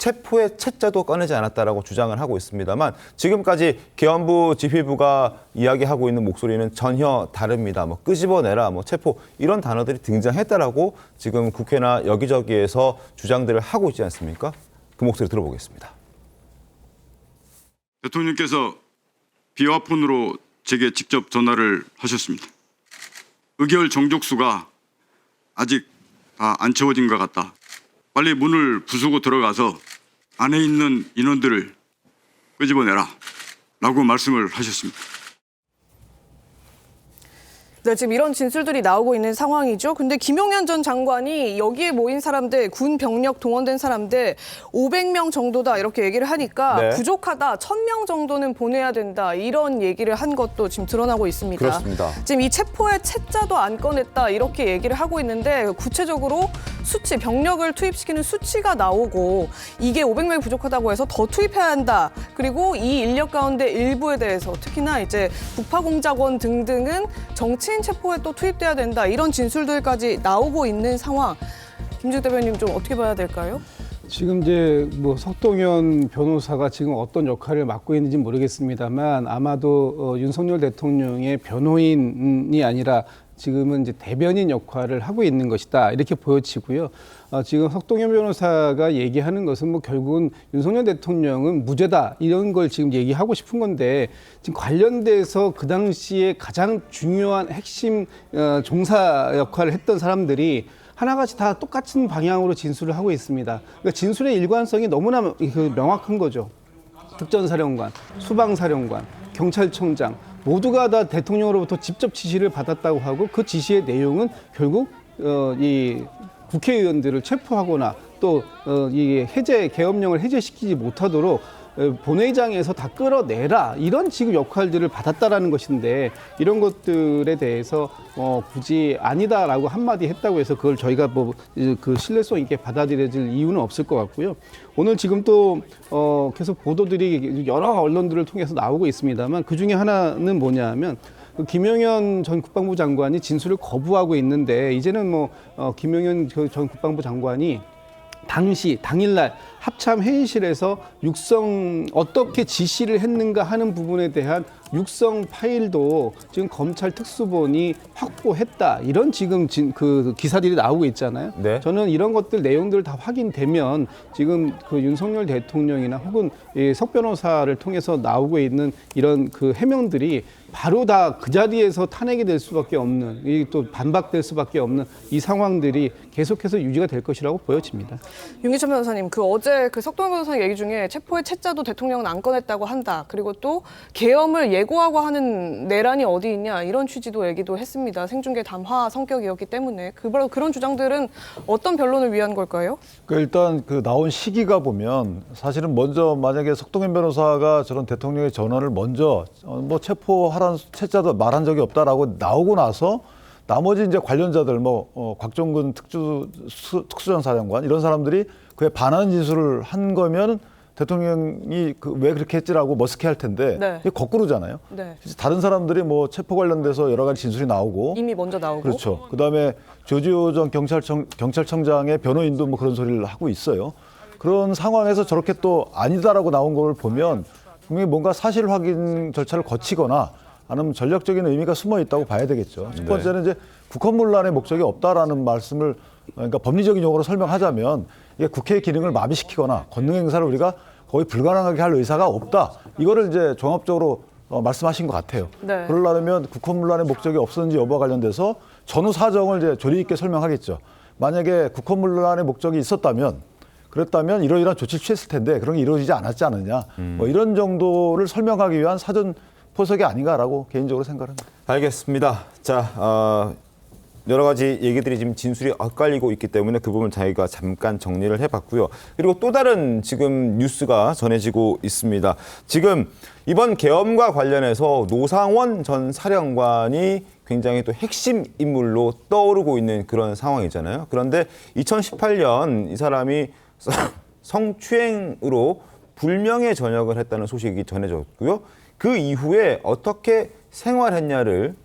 체포의 채자도 꺼내지 않았다라고 주장을 하고 있습니다만 지금까지 계엄부 지휘부가 이야기하고 있는 목소리는 전혀 다릅니다. 뭐 끄집어내라, 뭐 체포 이런 단어들이 등장했다라고 지금 국회나 여기저기에서 주장들을 하고 있지 않습니까? 그 목소리 들어보겠습니다. 대통령께서 비화폰으로 제게 직접 전화를 하셨습니다. 의결 정족수가 아직 다 안 채워진 것 같다. 빨리 문을 부수고 들어가서 안에 있는 인원들을 끄집어내라 라고 말씀을 하셨습니다. 네, 지금 이런 진술들이 나오고 있는 상황이죠. 근데 김용현 전 장관이 여기에 모인 사람들, 군 병력 동원된 사람들 500명 정도다 이렇게 얘기를 하니까 네. 부족하다, 1000명 정도는 보내야 된다 이런 얘기를 한 것도 지금 드러나고 있습니다. 그렇습니다. 지금 이 체포의 채자도 안 꺼냈다 이렇게 얘기를 하고 있는데 구체적으로 수치, 병력을 투입시키는 수치가 나오고 이게 500명이 부족하다고 해서 더 투입해야 한다. 그리고 이 인력 가운데 일부에 대해서 특히나 이제 북파공작원 등등은 정치인 체포에 또 투입돼야 된다. 이런 진술들까지 나오고 있는 상황. 김직 대변인 좀 어떻게 봐야 될까요? 지금 이제 뭐 석동현 변호사가 지금 어떤 역할을 맡고 있는지 모르겠습니다만 아마도 윤석열 대통령의 변호인이 아니라 지금은 이제 대변인 역할을 하고 있는 것이다 이렇게 보여지고요. 지금 석동현 변호사가 얘기하는 것은 뭐 결국은 윤석열 대통령은 무죄다 이런 걸 지금 얘기하고 싶은 건데 지금 관련돼서 그 당시에 가장 중요한 핵심 종사 역할을 했던 사람들이 하나같이 다 똑같은 방향으로 진술을 하고 있습니다. 그러니까 진술의 일관성이 너무나 명확한 거죠. 특전사령관, 수방사령관, 경찰청장 모두가 다 대통령으로부터 직접 지시를 받았다고 하고 그 지시의 내용은 결국 이 국회의원들을 체포하거나 또 이 계엄령을 해제시키지 못하도록 본회의장에서 다 끌어내라 이런 지금 역할들을 받았다라는 것인데 이런 것들에 대해서 굳이 아니다라고 한마디 했다고 해서 그걸 저희가 뭐 그 신뢰성 있게 받아들여질 이유는 없을 것 같고요. 오늘 지금 또 계속 보도들이 여러 언론들을 통해서 나오고 있습니다만 그 중에 하나는 뭐냐면 김용현 전 국방부 장관이 진술을 거부하고 있는데 이제는 뭐 김용현 전 국방부 장관이 당일날 합참 회의실에서 어떻게 지시를 했는가 하는 부분에 대한 육성 파일도 지금 검찰 특수본이 확보했다. 이런 지금 그 기사들이 나오고 있잖아요. 네. 저는 이런 것들 내용들 다 확인되면 지금 그 윤석열 대통령이나 혹은 석 변호사를 통해서 나오고 있는 이런 그 해명들이 바로 다 그 자리에서 탄핵이 될 수밖에 없는, 또 반박될 수밖에 없는 이 상황들이 계속해서 유지가 될 것이라고 보여집니다. 윤기천 변호사님, 어제 석동현 변호사 얘기 중에 체포의 채자도 대통령은 안 꺼냈다고 한다. 그리고 또 계엄을 예고하고 하는 내란이 어디 있냐 이런 취지도 얘기도 했습니다. 생중계 담화 성격이었기 때문에 그런 주장들은 어떤 변론을 위한 걸까요? 일단 나온 시기가 보면 사실은 먼저 만약에 석동현 변호사가 저런 대통령의 전화를 먼저 뭐 체포하라는 채자도 말한 적이 없다라고 나오고 나서 나머지 이제 관련자들 곽종근 특수전사령관 이런 사람들이 그에 반하는 진술을 한 거면 대통령이 왜 그렇게 했지라고 머쓱해 할 텐데 네. 이게 거꾸로잖아요. 네. 다른 사람들이 뭐 체포 관련돼서 여러 가지 진술이 나오고 이미 먼저 나오고. 그렇죠. 그다음에 조지호 전 경찰청장의 변호인도 뭐 그런 소리를 하고 있어요. 그런 상황에서 저렇게 또 아니다라고 나온 걸 보면 분명히 뭔가 사실 확인 절차를 거치거나 아니면 전략적인 의미가 숨어 있다고 봐야 되겠죠. 첫 번째는 이제 국헌문란의 목적이 없다라는 말씀을 그러니까 법리적인 용어로 설명하자면 이게 국회의 기능을 마비시키거나 권능 행사를 우리가 거의 불가능하게 할 의사가 없다. 이거를 이제 종합적으로 말씀하신 것 같아요. 네. 그러려면 국헌문란의 목적이 없었는지 여부와 관련돼서 전후 사정을 이제 조리 있게 설명하겠죠. 만약에 국헌문란의 목적이 있었다면 그랬다면 이러이러한 조치를 취했을 텐데 그런 게 이루어지지 않았지 않느냐. 뭐 이런 정도를 설명하기 위한 사전 포석이 아닌가라고 개인적으로 생각합니다. 알겠습니다. 자, 여러 가지 얘기들이 지금 진술이 엇갈리고 있기 때문에 그 부분 저희가 잠깐 정리를 해봤고요. 그리고 또 다른 지금 뉴스가 전해지고 있습니다. 지금 이번 계엄과 관련해서 노상원 전 사령관이 굉장히 또 핵심 인물로 떠오르고 있는 그런 상황이잖아요. 그런데 2018년 이 사람이 성추행으로 불명예 전역을 했다는 소식이 전해졌고요. 그 이후에 어떻게 생활했냐를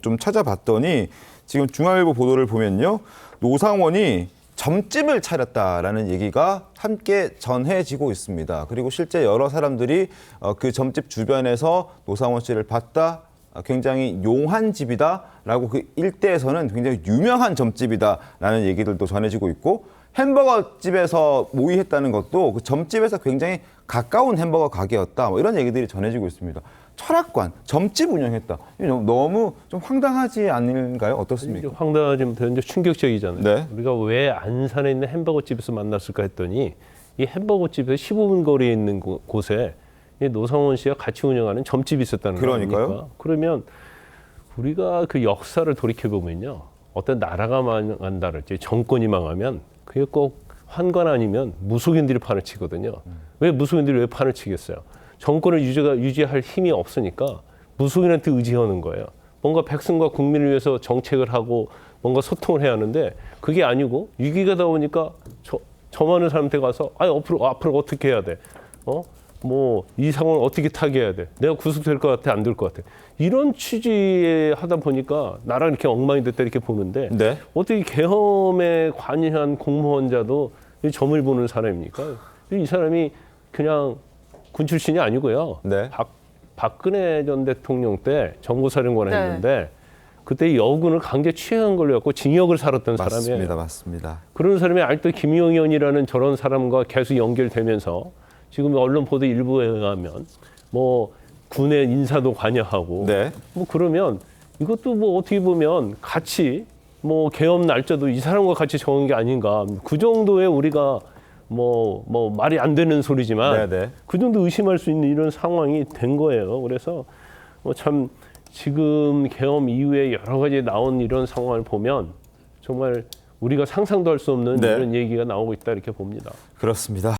좀 찾아봤더니 지금 중앙일보 보도를 보면요. 노상원이 점집을 차렸다라는 얘기가 함께 전해지고 있습니다. 그리고 실제 여러 사람들이 그 점집 주변에서 노상원 씨를 봤다. 굉장히 용한 집이다라고 그 일대에서는 굉장히 유명한 점집이다라는 얘기들도 전해지고 있고 햄버거 집에서 모의했다는 것도 그 점집에서 굉장히 가까운 햄버거 가게였다. 뭐 이런 얘기들이 전해지고 있습니다. 철학관, 점집 운영했다. 너무 좀 황당하지 않을까요? 어떻습니까? 황당하지 못했는데 충격적이잖아요. 네. 우리가 왜 안산에 있는 햄버거 집에서 만났을까 했더니 이 햄버거 집에서 15분 거리에 있는 곳에 이 노상원 씨가 같이 운영하는 점집이 있었다는 거 그러니까요. 아닙니까? 그러면 우리가 그 역사를 돌이켜 보면요, 어떤 나라가 망한다랄지 정권이 망하면 그게 꼭 환관 아니면 무속인들이 판을 치거든요. 왜 무속인들이 왜 판을 치겠어요? 정권을 유지할 힘이 없으니까 무속인한테 의지하는 거예요. 뭔가 백성과 국민을 위해서 정책을 하고 뭔가 소통을 해야 하는데 그게 아니고 위기가 다 오니까 저 많은 사람한테 가서 앞으로 어떻게 해야 돼? 뭐 이 상황을 어떻게 타개해야 돼? 내가 구속될 것 같아? 안 될 것 같아? 이런 취지에 하다 보니까 나라가 이렇게 엉망이 됐다 이렇게 보는데 네. 어떻게 계엄에 관여한 공무원자도 이 점을 보는 사람입니까? 이 사람이 그냥 군 출신이 아니고요. 네. 박근혜 전 대통령 때 정보사령관을 네. 했는데 그때 여군을 강제 취행한 걸로 갖고 징역을 살았던 사람이에요. 맞습니다. 맞습니다. 그런 사람이 아직도 김용현이라는 저런 사람과 계속 연결되면서 지금 언론 보도 일부에 의하면 뭐 군의 인사도 관여하고 네. 뭐 그러면 이것도 뭐 어떻게 보면 같이 뭐 계엄 날짜도 이 사람과 같이 정한 게 아닌가. 그 정도의 우리가 뭐 말이 안 되는 소리지만 네, 네. 그 정도 의심할 수 있는 이런 상황이 된 거예요. 그래서 참 지금 계엄 이후에 여러 가지 나온 이런 상황을 보면 정말 우리가 상상도 할 수 없는 네. 이런 얘기가 나오고 있다 이렇게 봅니다. 그렇습니다.